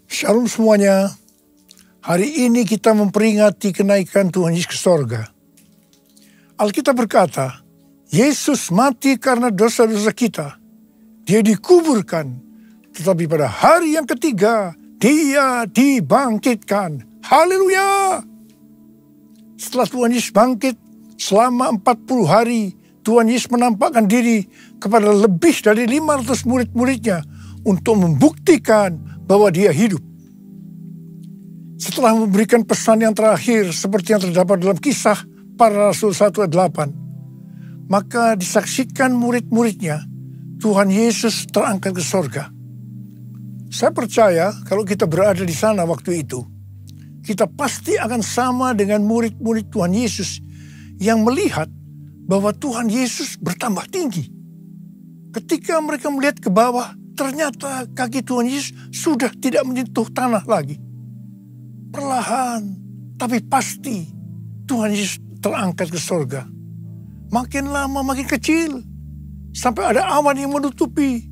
Shalom semuanya. Hari ini kita memperingati kenaikan Tuhan Yesus ke sorga. Alkitab berkata, Yesus mati karena dosa-dosa kita. Dia dikuburkan, tetapi pada hari yang ketiga, Dia dibangkitkan. Haleluya! Setelah Tuhan Yesus bangkit, selama 40 hari, Tuhan Yesus menampakkan diri kepada lebih dari 500 murid-muridnya untuk membuktikan bahwa Dia hidup. Setelah memberikan pesan yang terakhir seperti yang terdapat dalam Kisah Para Rasul 1 ayat 8, maka disaksikan murid-muridnya Tuhan Yesus terangkat ke sorga. Saya percaya kalau kita berada di sana waktu itu, kita pasti akan sama dengan murid-murid Tuhan Yesus yang melihat bahwa Tuhan Yesus bertambah tinggi. Ketika mereka melihat ke bawah, ternyata kaki Tuhan Yesus sudah tidak menyentuh tanah lagi. Perlahan, tapi pasti Tuhan Yesus terangkat ke sorga. Makin lama makin kecil, sampai ada awan yang menutupi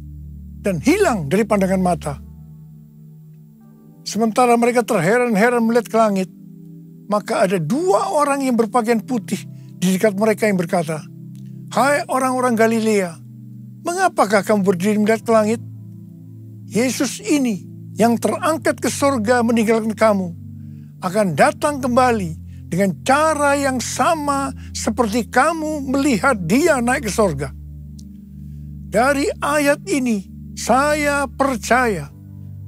dan hilang dari pandangan mata. Sementara mereka terheran-heran melihat ke langit, maka ada 2 orang yang berpakaian putih di dekat mereka yang berkata, "Hai orang-orang Galilea, mengapakah kamu berdiri melihat ke langit? Yesus ini yang terangkat ke sorga meninggalkan kamu, akan datang kembali dengan cara yang sama seperti kamu melihat Dia naik ke sorga." Dari ayat ini, saya percaya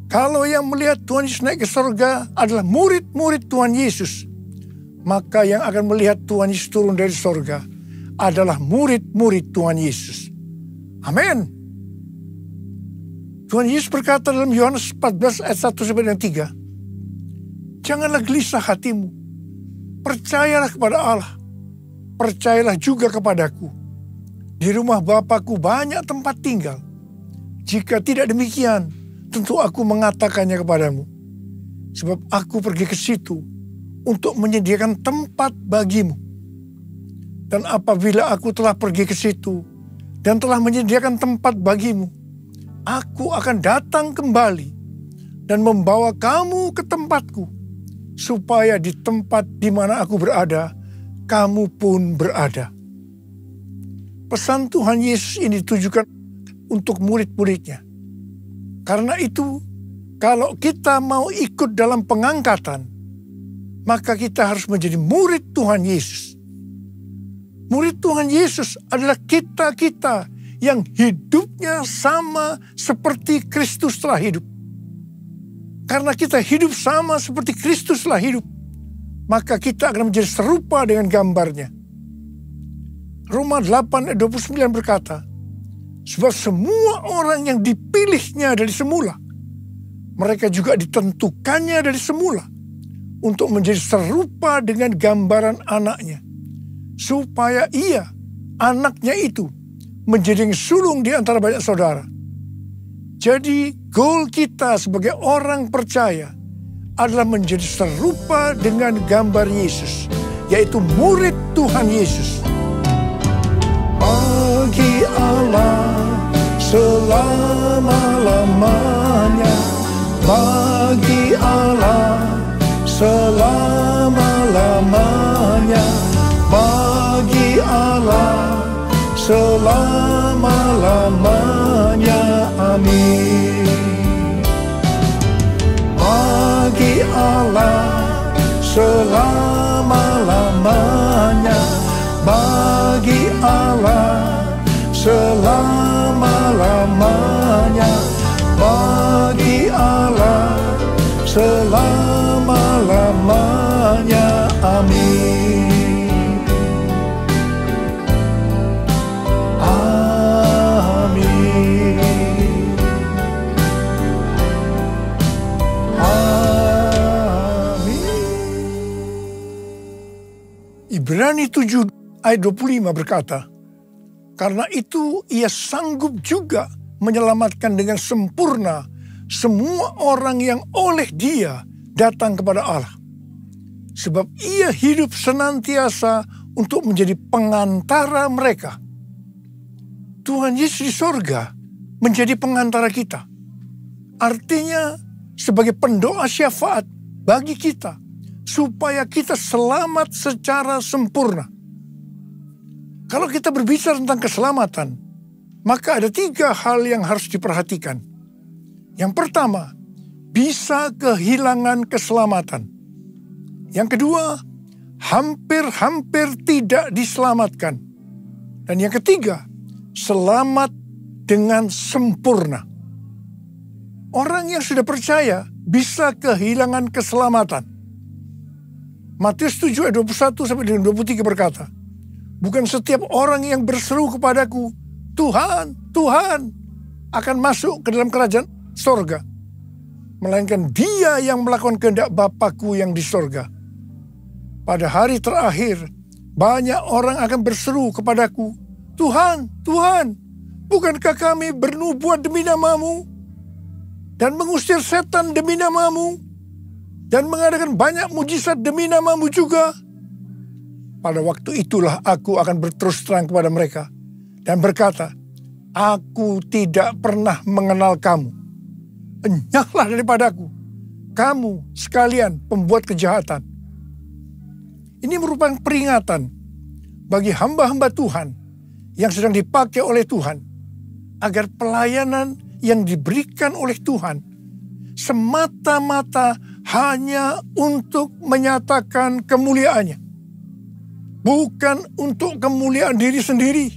kalau yang melihat Tuhan Yesus naik ke sorga adalah murid-murid Tuhan Yesus, maka yang akan melihat Tuhan Yesus turun dari sorga adalah murid-murid Tuhan Yesus. Amin. Tuhan Yesus berkata dalam Yohanes 14 ayat 1-3, "Janganlah gelisah hatimu, percayalah kepada Allah, percayalah juga kepadaku. Di rumah Bapa-Ku banyak tempat tinggal. Jika tidak demikian, tentu aku mengatakannya kepadamu. Sebab aku pergi ke situ untuk menyediakan tempat bagimu. Dan apabila aku telah pergi ke situ dan telah menyediakan tempat bagimu, aku akan datang kembali dan membawa kamu ke tempatku, supaya di tempat di mana aku berada, kamu pun berada." Pesan Tuhan Yesus ini ditujukan untuk murid-muridnya. Karena itu, kalau kita mau ikut dalam pengangkatan, maka kita harus menjadi murid Tuhan Yesus. Murid Tuhan Yesus adalah kita-kita yang hidupnya sama seperti Kristus telah hidup. Karena kita hidup sama seperti Kristus telah hidup, maka kita akan menjadi serupa dengan gambarnya. Roma 8 ayat 29 berkata, "Sebab semua orang yang dipilihnya dari semula, mereka juga ditentukannya dari semula untuk menjadi serupa dengan gambaran anaknya, supaya ia, anaknya itu, menjadi yang sulung di antara banyak saudara." Jadi goal kita sebagai orang percaya adalah menjadi serupa dengan gambar Yesus, yaitu murid Tuhan Yesus. Bagi Allah selama-lamanya, bagi Allah selama-lamanya, bagi Allah selama-lamanya. Amin. Bagi Allah selama-lamanya, bagi Allah selama-lamanya, bagi Allah selama-lamanya. Amin. Amin. Amin. Ibrani 7 ayat 25 berkata, "Karena itu ia sanggup juga menyelamatkan dengan sempurna semua orang yang oleh Dia datang kepada Allah. Sebab ia hidup senantiasa untuk menjadi pengantara mereka." Tuhan Yesus di sorga menjadi pengantara kita. Artinya sebagai pendoa syafaat bagi kita, supaya kita selamat secara sempurna. Kalau kita berbicara tentang keselamatan, maka ada 3 hal yang harus diperhatikan. Yang pertama, bisa kehilangan keselamatan. Yang kedua, hampir-hampir tidak diselamatkan. Dan yang ketiga, selamat dengan sempurna. Orang yang sudah percaya bisa kehilangan keselamatan. Matius 7 ayat 21-23 berkata, bukan setiap orang yang berseru kepadaku, Tuhan, Tuhan, akan masuk ke dalam kerajaan sorga, melainkan dia yang melakukan kehendak Bapa-Ku yang di sorga. Pada hari terakhir, banyak orang akan berseru kepadaku, Tuhan, Tuhan, bukankah kami bernubuat demi nama-Mu, dan mengusir setan demi nama-Mu, dan mengadakan banyak mujizat demi nama-Mu juga? Pada waktu itulah aku akan berterus terang kepada mereka dan berkata, aku tidak pernah mengenal kamu. Enyahlah daripadaku, kamu sekalian pembuat kejahatan. Ini merupakan peringatan bagi hamba-hamba Tuhan yang sedang dipakai oleh Tuhan, agar pelayanan yang diberikan oleh Tuhan semata-mata hanya untuk menyatakan kemuliaannya. Bukan untuk kemuliaan diri sendiri.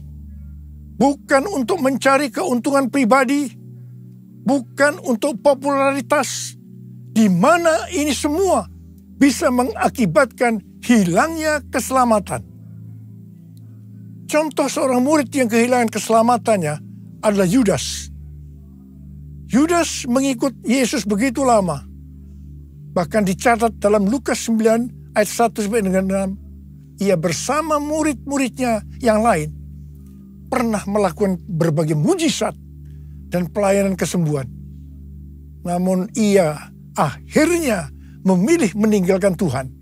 Bukan untuk mencari keuntungan pribadi. Bukan untuk popularitas. Di mana ini semua bisa mengakibatkan hilangnya keselamatan. Contoh seorang murid yang kehilangan keselamatannya adalah Yudas. Yudas mengikut Yesus begitu lama. Bahkan dicatat dalam Lukas 9 ayat 1-6. Ia bersama murid-muridnya yang lain pernah melakukan berbagai mujizat dan pelayanan kesembuhan. Namun ia akhirnya memilih meninggalkan Tuhan,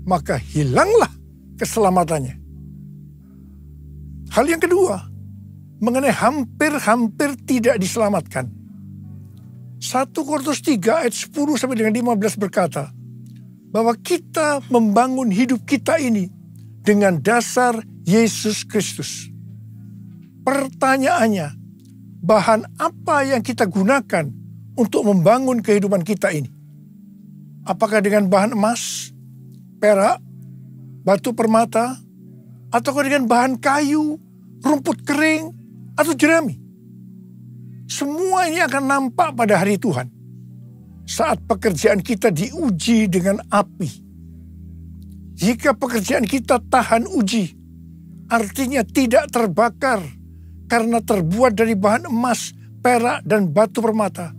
maka hilanglah keselamatannya. Hal yang kedua, mengenai hampir-hampir tidak diselamatkan. 1 Korintus 3 ayat 10-15 berkata, bahwa kita membangun hidup kita ini dengan dasar Yesus Kristus. Pertanyaannya, bahan apa yang kita gunakan untuk membangun kehidupan kita ini? Apakah dengan bahan emas, perak, batu permata, atau dengan bahan kayu, rumput kering, atau jerami? Semua ini akan nampak pada hari Tuhan, saat pekerjaan kita diuji dengan api. Jika pekerjaan kita tahan uji, artinya tidak terbakar karena terbuat dari bahan emas, perak, dan batu permata,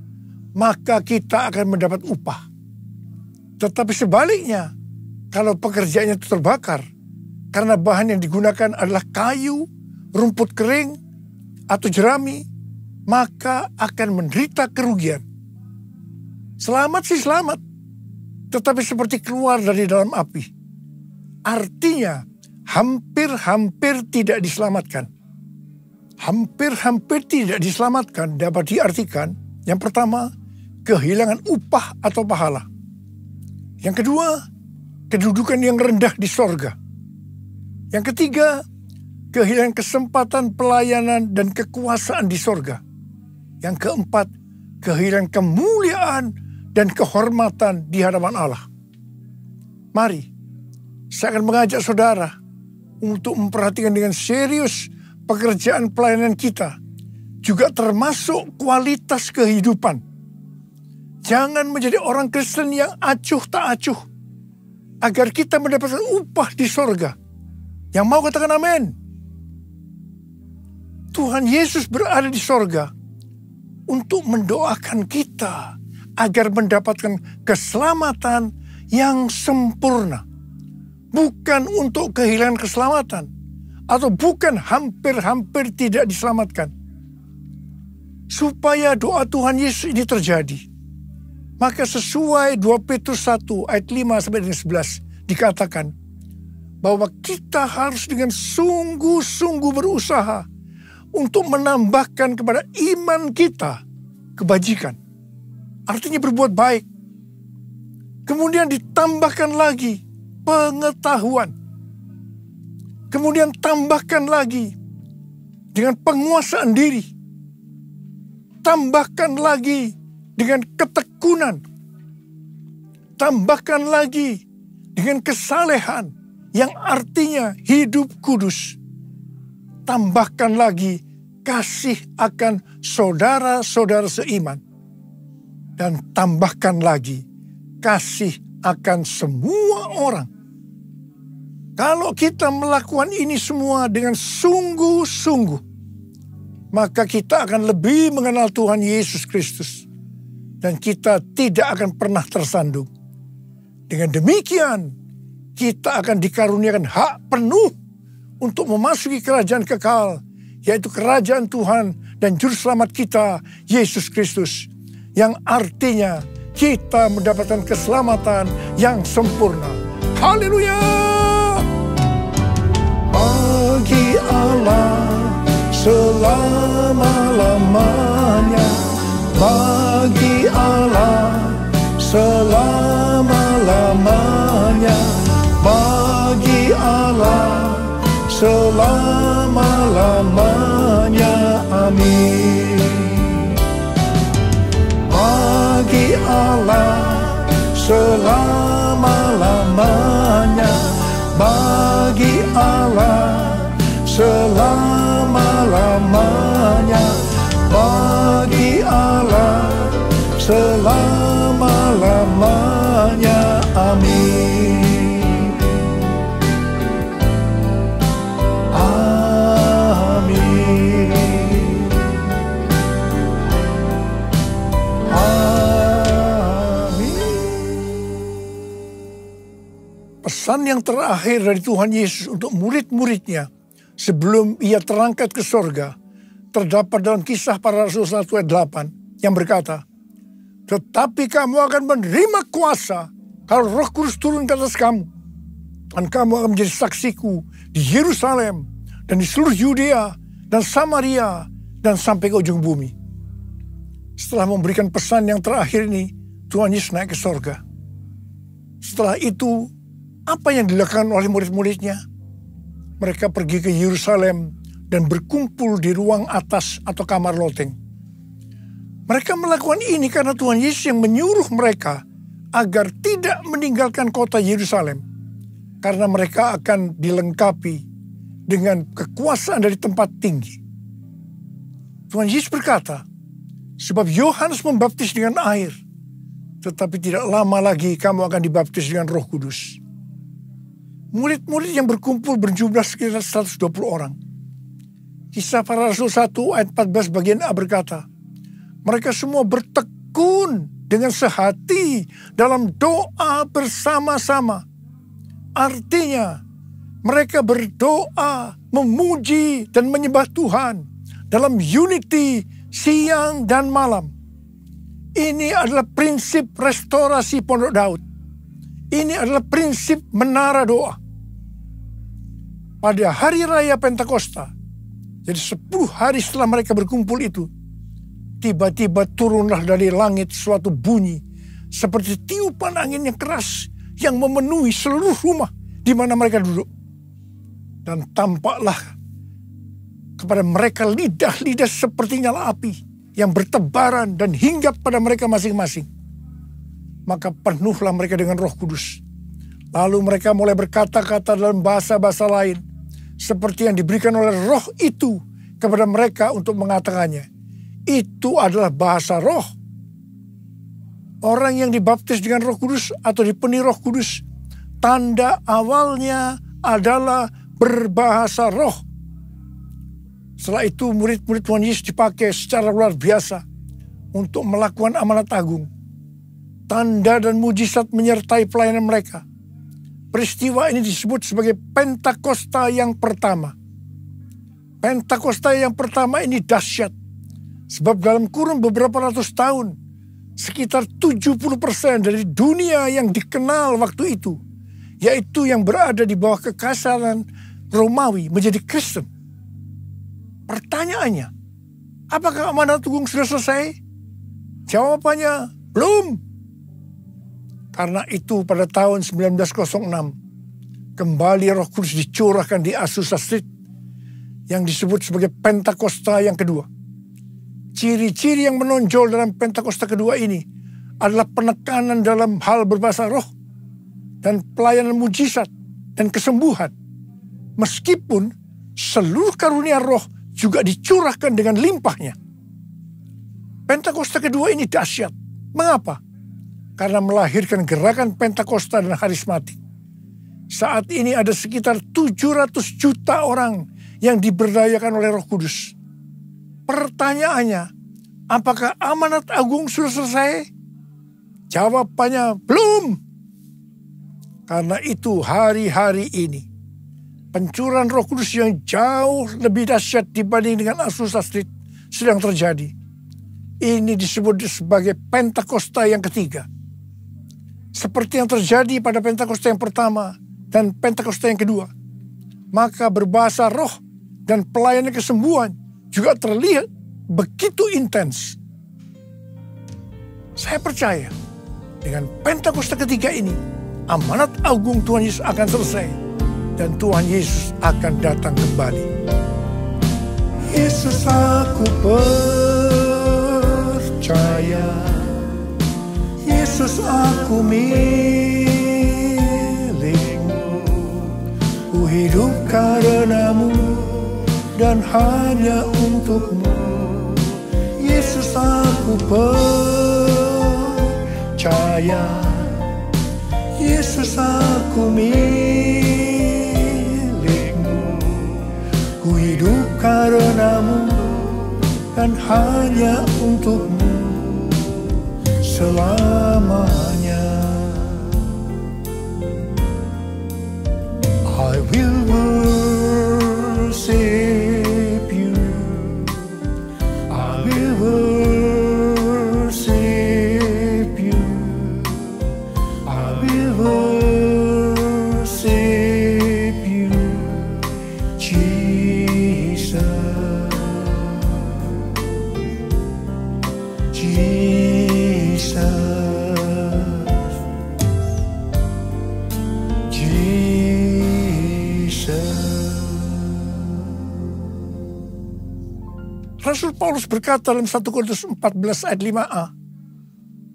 maka kita akan mendapat upah. Tetapi sebaliknya, kalau pekerjaannya itu terbakar karena bahan yang digunakan adalah kayu, rumput kering, atau jerami, maka akan menderita kerugian. Selamat sih selamat, tetapi seperti keluar dari dalam api. Artinya, hampir-hampir tidak diselamatkan. Hampir-hampir tidak diselamatkan dapat diartikan, yang pertama, kehilangan upah atau pahala. Yang kedua, kedudukan yang rendah di sorga. Yang ketiga, kehilangan kesempatan pelayanan dan kekuasaan di sorga. Yang keempat, kehilangan kemuliaan dan kehormatan di hadapan Allah. Mari, saya akan mengajak saudara untuk memperhatikan dengan serius pekerjaan pelayanan kita, juga termasuk kualitas kehidupan. Jangan menjadi orang Kristen yang acuh tak acuh, agar kita mendapatkan upah di sorga. Yang mau katakan amin. Tuhan Yesus berada di sorga untuk mendoakan kita agar mendapatkan keselamatan yang sempurna. Bukan untuk kehilangan keselamatan, atau bukan hampir-hampir tidak diselamatkan. Supaya doa Tuhan Yesus ini terjadi, maka sesuai 2 Petrus 1 ayat 5-11 dikatakan bahwa kita harus dengan sungguh-sungguh berusaha untuk menambahkan kepada iman kita kebajikan. artinya berbuat baik. Kemudian ditambahkan lagi pengetahuan. Kemudian tambahkan lagi dengan penguasaan diri. Tambahkan lagi dengan ketekunan. Tambahkan lagi dengan kesalehan yang artinya hidup kudus. Tambahkan lagi kasih akan saudara-saudara seiman. Dan tambahkan lagi kasih akan semua orang. Kalau kita melakukan ini semua dengan sungguh-sungguh, maka kita akan lebih mengenal Tuhan Yesus Kristus. Dan kita tidak akan pernah tersandung. Dengan demikian, kita akan dikaruniakan hak penuh untuk memasuki kerajaan kekal, yaitu kerajaan Tuhan dan Juru Selamat kita, Yesus Kristus. Yang artinya kita mendapatkan keselamatan yang sempurna. Haleluya! Bagi Allah selama-lamanya, bagi Allah selama-lamanya, bagi Allah selama-lamanya. Amin. Bagi Allah selama-lamanya, bagi Allah selama-lamanya, bagi Allah selama-lamanya. Amin. Pesan yang terakhir dari Tuhan Yesus untuk murid-muridnya sebelum ia terangkat ke sorga terdapat dalam Kisah Para Rasul 1 ayat 8 yang berkata, "Tetapi kamu akan menerima kuasa kalau Roh Kudus turun ke atas kamu, dan kamu akan menjadi saksiku di Yerusalem dan di seluruh Yudea dan Samaria dan sampai ke ujung bumi." Setelah memberikan pesan yang terakhir ini, Tuhan Yesus naik ke sorga. Setelah itu, apa yang dilakukan oleh murid-muridnya? Mereka pergi ke Yerusalem dan berkumpul di ruang atas atau kamar loteng. Mereka melakukan ini karena Tuhan Yesus yang menyuruh mereka agar tidak meninggalkan kota Yerusalem, karena mereka akan dilengkapi dengan kekuasaan dari tempat tinggi. Tuhan Yesus berkata, "Sebab Yohanes membaptis dengan air, tetapi tidak lama lagi kamu akan dibaptis dengan Roh Kudus." Murid-murid yang berkumpul berjumlah sekitar 120 orang. Kisah Para Rasul 1 ayat 14 bagian A berkata, mereka semua bertekun dengan sehati dalam doa bersama-sama. Artinya, mereka berdoa, memuji dan menyembah Tuhan dalam unity siang dan malam. Ini adalah prinsip restorasi Pondok Daud. Ini adalah prinsip menara doa. Pada hari raya Pentakosta, jadi 10 hari setelah mereka berkumpul itu, tiba-tiba turunlah dari langit suatu bunyi seperti tiupan angin yang keras yang memenuhi seluruh rumah di mana mereka duduk. Dan tampaklah kepada mereka lidah-lidah seperti nyala api yang bertebaran dan hinggap pada mereka masing-masing. Maka penuhlah mereka dengan Roh Kudus. Lalu mereka mulai berkata-kata dalam bahasa-bahasa lain, seperti yang diberikan oleh Roh itu kepada mereka untuk mengatakannya. Itu adalah bahasa roh. Orang yang dibaptis dengan Roh Kudus atau dipenuhi Roh Kudus, tanda awalnya adalah berbahasa roh. Setelah itu murid-murid Tuhan Yesus dipakai secara luar biasa untuk melakukan amanat agung. Tanda dan mujizat menyertai pelayanan mereka. Peristiwa ini disebut sebagai Pentakosta yang pertama. Pentakosta yang pertama ini dahsyat. Sebab dalam kurun beberapa ratus tahun, sekitar 70% dari dunia yang dikenal waktu itu, yaitu yang berada di bawah kekaisaran Romawi, menjadi Kristen. Pertanyaannya, apakah amanat agung sudah selesai? Jawabannya Belum. Karena itu pada tahun 1906, kembali Roh Kudus dicurahkan di Azusa Street yang disebut sebagai Pentakosta yang kedua. Ciri-ciri yang menonjol dalam Pentakosta kedua ini adalah penekanan dalam hal berbahasa roh dan pelayanan mujizat dan kesembuhan. Meskipun seluruh karunia roh juga dicurahkan dengan limpahnya. Pentakosta kedua ini dahsyat. Mengapa? Karena melahirkan gerakan Pentakosta dan karismatik. Saat ini ada sekitar 700 juta orang yang diberdayakan oleh Roh Kudus. Pertanyaannya, apakah amanat agung sudah selesai? Jawabannya belum. Karena itu hari-hari ini pencurahan Roh Kudus yang jauh lebih dahsyat dibanding dengan Azusa Street sedang terjadi. Ini disebut sebagai Pentakosta yang ketiga. Seperti yang terjadi pada Pentakosta yang pertama dan Pentakosta yang kedua. Maka berbahasa roh dan pelayanan kesembuhan juga terlihat begitu intens. Saya percaya dengan Pentakosta ketiga ini, amanat agung Tuhan Yesus akan selesai. Dan Tuhan Yesus akan datang kembali. Yesus, aku percaya. Yesus, aku milik-Mu. Ku hidup karenamu dan hanya untuk-Mu. Yesus, aku percaya. Yesus, aku milik-Mu. Ku hidup karenamu dan hanya untuk-Mu selamanya. I will worship you. I will worship you. I will worship you, Jesus. Rasul Paulus berkata dalam 1 Korintus 14 ayat 5a,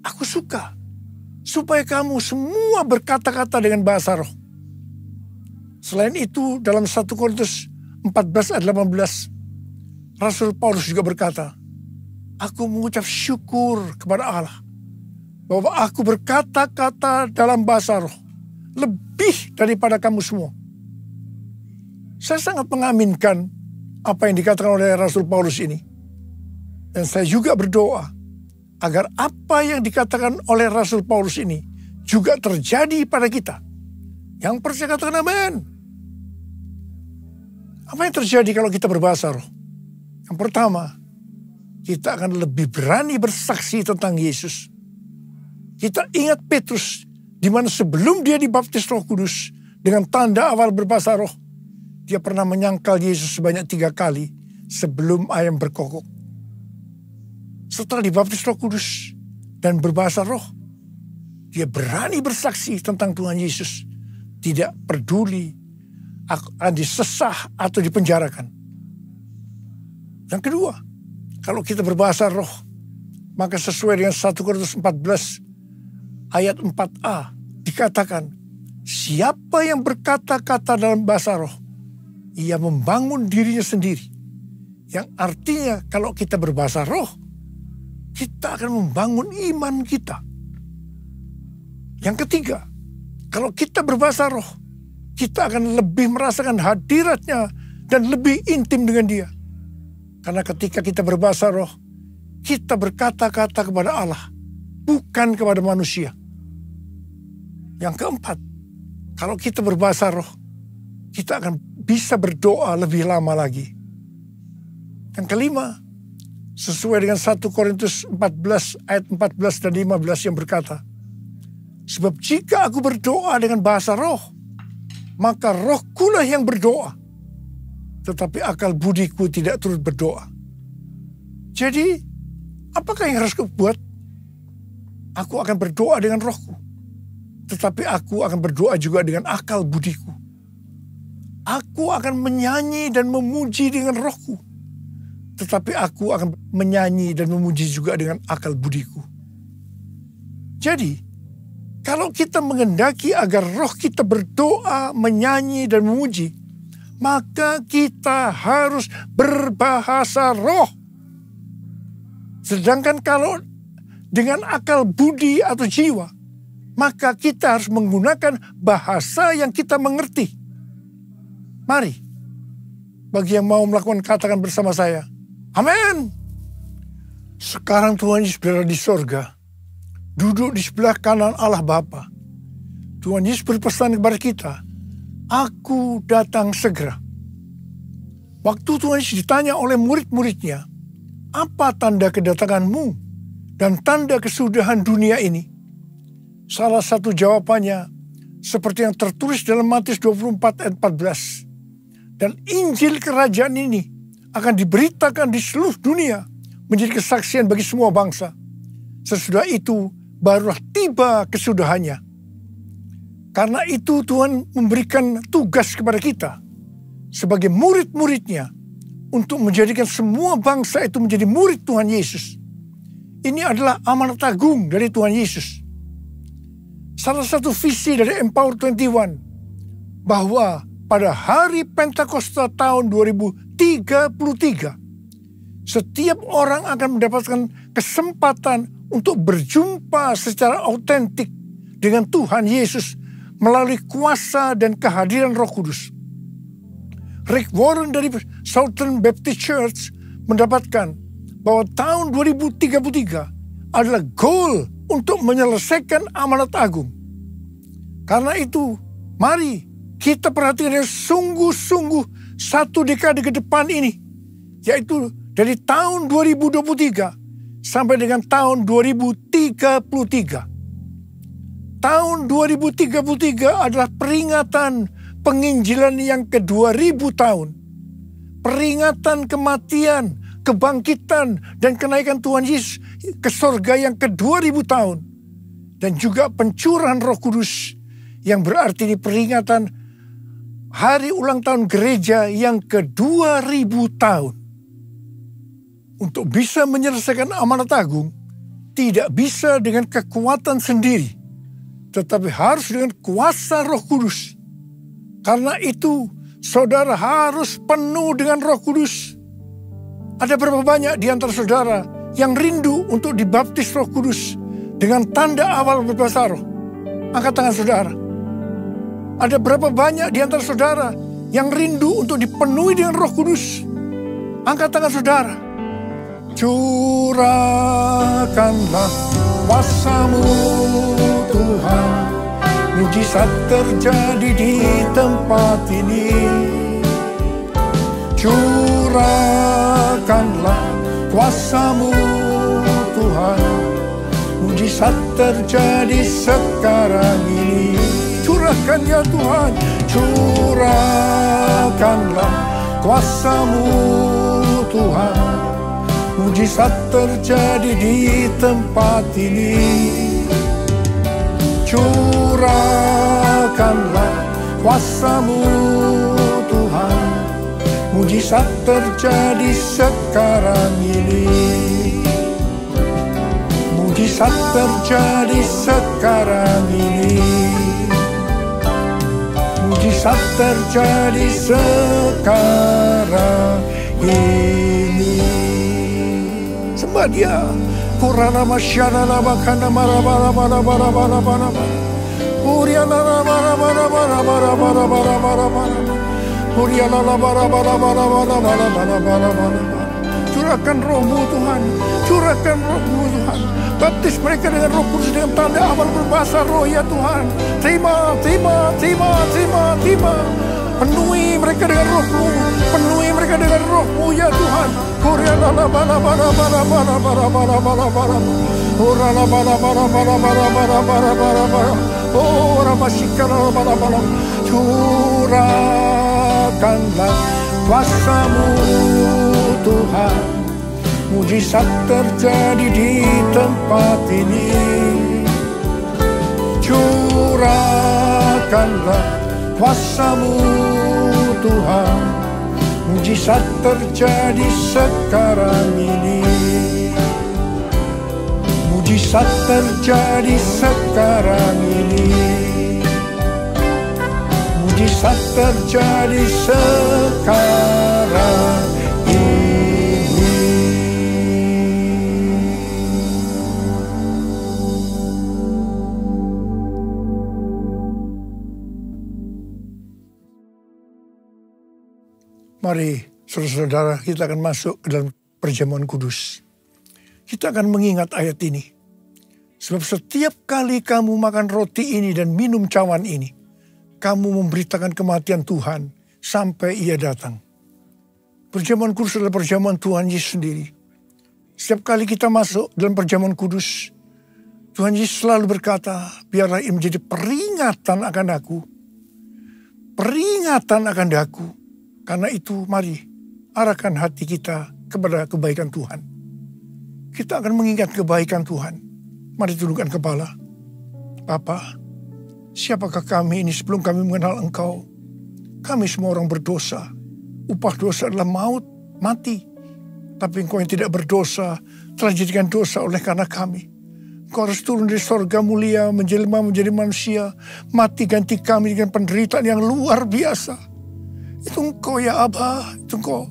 aku suka supaya kamu semua berkata-kata dengan bahasa roh. Selain itu dalam 1 Korintus 14 ayat 18, Rasul Paulus juga berkata, aku mengucap syukur kepada Allah bahwa aku berkata-kata dalam bahasa roh lebih daripada kamu semua. Saya sangat mengaminkan apa yang dikatakan oleh Rasul Paulus ini. Dan saya juga berdoa agar apa yang dikatakan oleh Rasul Paulus ini juga terjadi pada kita. Yang percaya katakan amin. Apa yang terjadi kalau kita berbahasa roh? Yang pertama, kita akan lebih berani bersaksi tentang Yesus. Kita ingat Petrus, di mana sebelum dia dibaptis Roh Kudus dengan tanda awal berbahasa roh, dia pernah menyangkal Yesus sebanyak 3 kali sebelum ayam berkokok. Setelah dibaptis Roh Kudus dan berbahasa roh, dia berani bersaksi tentang Tuhan Yesus. Tidak peduli akan disesah atau dipenjarakan. Yang kedua, kalau kita berbahasa roh, maka sesuai dengan 1 Korintus 14 ayat 4a dikatakan, siapa yang berkata-kata dalam bahasa roh, ia membangun dirinya sendiri. Yang artinya kalau kita berbahasa roh, kita akan membangun iman kita. Yang ketiga, kalau kita berbahasa roh, kita akan lebih merasakan hadiratnya dan lebih intim dengan dia. Karena ketika kita berbahasa roh, kita berkata-kata kepada Allah, bukan kepada manusia. Yang keempat, kalau kita berbahasa roh, kita akan bisa berdoa lebih lama lagi. Yang kelima, sesuai dengan 1 Korintus 14 ayat 14 dan 15 yang berkata, sebab jika aku berdoa dengan bahasa roh, maka rohkulah yang berdoa, tetapi akal budiku tidak turut berdoa. Jadi, apakah yang harus aku buat? Aku akan berdoa dengan rohku. Tetapi aku akan berdoa juga dengan akal budiku. Aku akan menyanyi dan memuji dengan rohku. Tetapi aku akan menyanyi dan memuji juga dengan akal budiku. Jadi, kalau kita menghendaki agar roh kita berdoa, menyanyi, dan memuji, maka kita harus berbahasa roh. Sedangkan kalau dengan akal budi atau jiwa, maka kita harus menggunakan bahasa yang kita mengerti. Mari, bagi yang mau melakukan katakan bersama saya, amin. Sekarang Tuhan Yesus berada di sorga, duduk di sebelah kanan Allah Bapa. Tuhan Yesus berpesan kepada kita, aku datang segera. Waktu Tuhan Yesus ditanya oleh murid-muridnya, apa tanda kedatanganmu dan tanda kesudahan dunia ini? Salah satu jawabannya seperti yang tertulis dalam Matius 24 ayat 14. Dan Injil kerajaan ini akan diberitakan di seluruh dunia menjadi kesaksian bagi semua bangsa. Sesudah itu barulah tiba kesudahannya. Karena itu Tuhan memberikan tugas kepada kita sebagai murid-muridnya untuk menjadikan semua bangsa itu menjadi murid Tuhan Yesus. Ini adalah amanat agung dari Tuhan Yesus. Salah satu visi dari Empower 21 bahwa pada hari Pentakosta tahun 2033, setiap orang akan mendapatkan kesempatan untuk berjumpa secara autentik dengan Tuhan Yesus melalui kuasa dan kehadiran Roh Kudus. Rick Warren dari Southern Baptist Church mendapatkan bahwa tahun 2033 adalah goal untuk menyelesaikan amanat agung. Karena itu, mari kita perhatikan yang sungguh-sungguh satu dekade ke depan ini, yaitu dari tahun 2023 sampai dengan tahun 2033. Tahun 2033 adalah peringatan penginjilan yang ke-2000 tahun. Peringatan kematian, kebangkitan, dan kenaikan Tuhan Yesus ke sorga yang ke-2000 tahun. Dan juga pencurahan Roh Kudus yang berarti ini peringatan hari ulang tahun gereja yang ke-2000 tahun. Untuk bisa menyelesaikan amanat agung, tidak bisa dengan kekuatan sendiri, tetapi harus dengan kuasa Roh Kudus. Karena itu, saudara harus penuh dengan Roh Kudus. Ada berapa banyak di antara saudara yang rindu untuk dibaptis Roh Kudus dengan tanda awal berbahasa roh? Angkat tangan saudara. Ada berapa banyak di antara saudara yang rindu untuk dipenuhi dengan Roh Kudus? Angkat tangan saudara. Curahkanlah kuasa-Mu Tuhan, mujizat terjadi di tempat ini. Curahkanlah kuasa-Mu Tuhan, mujizat terjadi sekarang ini. Curahkan ya Tuhan, curahkanlah kuasa-Mu Tuhan, mujizat terjadi di tempat ini. Curahkanlah kuasa-Mu Tuhan, mujizat terjadi sekarang ini. Mujizat terjadi sekarang ini. Mujizat terjadi sekarang ini. Sembah Dia. Kurana masyana labakana marabara bara bara bara bara bara. Uriana bara bara bara bara bara bara bara bara. Uriana bara bara bara bara bara bara bara bara. Curahkan Roh-Mu Tuhan, curahkan Roh-Mu Tuhan. Baptis mereka dengan Roh Kudus dengan tanda awal berbahasa roh ya Tuhan. Terima, terima, terima, terima, terima. Penuhi mereka dengan Roh-Mu, penuhi mereka dengan Roh-Mu ya Tuhan. Uriana bara bara bara bara bara bara bara bara. Uriana bara bara bara bara bara bara bara bara. Oh, Ramasikana bara bara. Curahkanlah kuasa-Mu Tuhan, mujizat terjadi di tempat ini. Curahkanlah kuasa-Mu Tuhan, mujizat terjadi sekarang ini. Mujizat terjadi sekarang ini. Mujizat terjadi sekarang ini. Mari saudara-saudara, kita akan masuk ke dalam perjamuan kudus. Kita akan mengingat ayat ini. Sebab setiap kali kamu makan roti ini dan minum cawan ini, kamu memberitakan kematian Tuhan sampai Ia datang. Perjamuan kudus adalah perjamuan Tuhan Yesus sendiri. Setiap kali kita masuk dalam perjamuan kudus, Tuhan Yesus selalu berkata, biarlah ini menjadi peringatan akan aku. Peringatan akan aku. Karena itu mari arahkan hati kita kepada kebaikan Tuhan. Kita akan mengingat kebaikan Tuhan. Mari tundukkan kepala. Bapa, siapakah kami ini sebelum kami mengenal Engkau? Kami semua orang berdosa. Upah dosa adalah maut, mati. Tapi Engkau yang tidak berdosa telah dijadikan dosa oleh karena kami. Engkau harus turun dari sorga mulia, menjelma menjadi manusia, mati ganti kami dengan penderitaan yang luar biasa. Itu Engkau ya Abah, itu Engkau.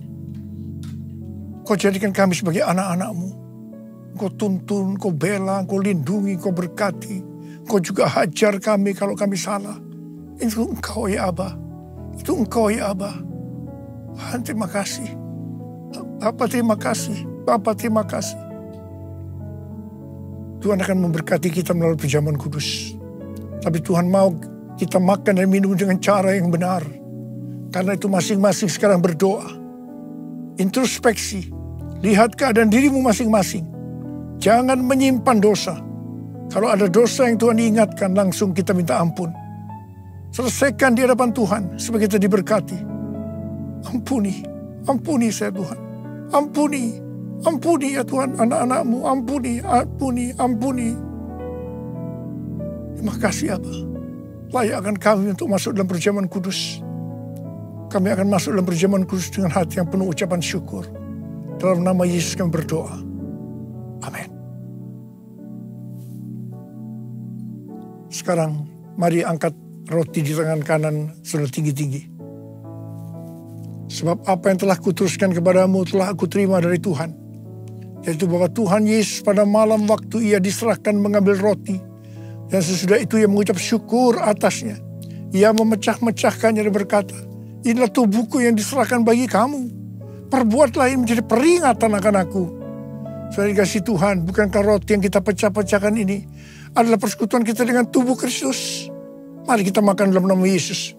Engkau jadikan kami sebagai anak-anak-Mu. Engkau tuntun, Engkau bela, Engkau lindungi, Engkau berkati. Engkau juga hajar kami kalau kami salah. Itu Engkau ya Abah. Itu Engkau ya Abah. Tuhan terima kasih. Bapa terima kasih. Bapa terima kasih. Tuhan akan memberkati kita melalui perjamuan kudus. Tapi Tuhan mau kita makan dan minum dengan cara yang benar. Karena itu masing-masing sekarang berdoa. Introspeksi. Lihat keadaan dirimu masing-masing. Jangan menyimpan dosa. Kalau ada dosa yang Tuhan ingatkan, langsung kita minta ampun. Selesaikan di hadapan Tuhan supaya kita diberkati. Ampuni, ampuni saya Tuhan. Ampuni, ampuni ya Tuhan anak-anak-Mu. Ampuni, ampuni, ampuni. Terima kasih Abah. Layakkan kami untuk masuk dalam perjamuan kudus. Kami akan masuk dalam perjamuan kudus dengan hati yang penuh ucapan syukur. Dalam nama Yesus kami berdoa. Amin. Sekarang mari angkat roti di tangan kanan saudara tinggi-tinggi. Sebab apa yang telah kuteruskan kepadamu telah aku terima dari Tuhan. Yaitu bahwa Tuhan Yesus pada malam waktu Ia diserahkan mengambil roti. Dan sesudah itu Ia mengucap syukur atasnya. Ia memecah-mecahkannya dan berkata, inilah tubuhku yang diserahkan bagi kamu. Perbuatlah ini menjadi peringatan akan aku. Saudara dikasih Tuhan, bukankah roti yang kita pecah-pecahkan ini adalah persekutuan kita dengan tubuh Kristus? Mari kita makan dalam nama Yesus.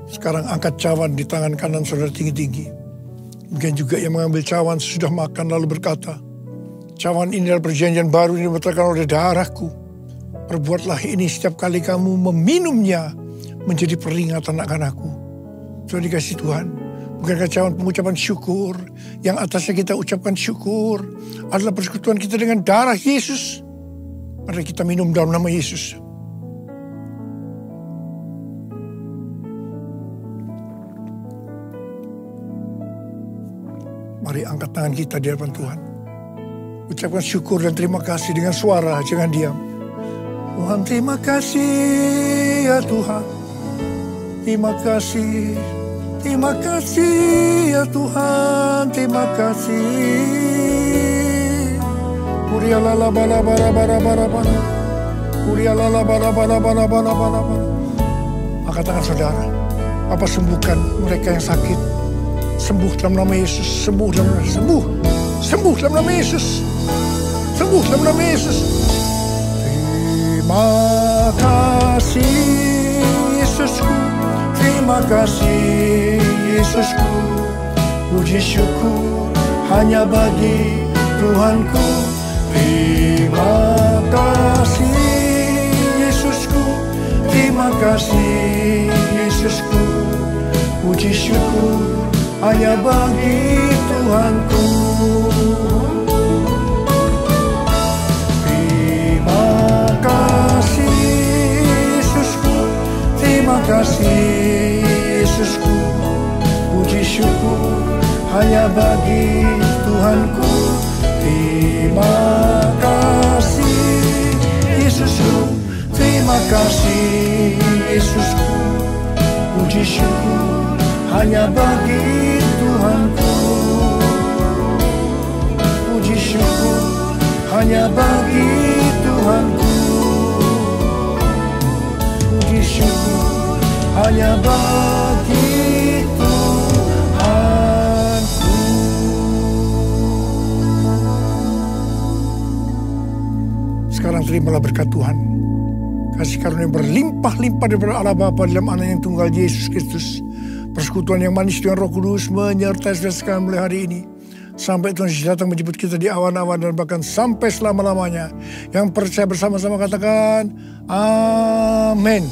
Sekarang angkat cawan di tangan kanan saudara tinggi-tinggi. Mungkin juga yang mengambil cawan sesudah makan lalu berkata, cawan ini adalah perjanjian baru yang dibatalkan oleh darahku. Perbuatlah ini setiap kali kamu meminumnya menjadi peringatan akan aku. Saudara dikasih Tuhan, bukankah cawan pengucapan syukur yang atasnya kita ucapkan syukur adalah persekutuan kita dengan darah Yesus. Mari kita minum dalam nama Yesus. Mari angkat tangan kita di hadapan Tuhan. Ucapkan syukur dan terima kasih dengan suara, jangan diam. Tuhan terima kasih ya Tuhan. Terima kasih. Terima kasih ya Tuhan. Terima kasih. Kurialala bala bala bala bala bala. Kurialala bala bala bala bala bala bala. Angkat tangan saudara. Bapak sembuhkan mereka yang sakit. Sembuh dalam nama Yesus, sembuh dalam nama Yesus, sembuh dalam nama Yesus, sembuh dalam nama Yesus. Terima kasih Yesusku, terima kasih Yesusku. Puji syukur hanya bagi Tuhanku. Terima kasih Yesusku, terima kasih Yesusku. Puji syukur hanya bagi Tuhanku. Terima kasih Yesusku, terima kasih Yesusku. Puji syukur hanya bagi Tuhanku. Terima kasih Yesusku, terima kasih Yesusku. Puji syukur hanya bagi Tuhanku. Puji syukur hanya bagi Tuhanku. Puji syukur hanya bagi Tuhanku. Sekarang terimalah berkat Tuhan. Kasih karunia berlimpah-limpah daripada Allah Bapa dalam Anak yang tunggal Yesus Kristus. Persekutuan yang manis dengan Roh Kudus menyertai saudara sekalian mulai hari ini. Sampai Tuhan Yesus datang menjemput kita di awan-awan dan bahkan sampai selama-lamanya. Yang percaya bersama-sama katakan, Amin.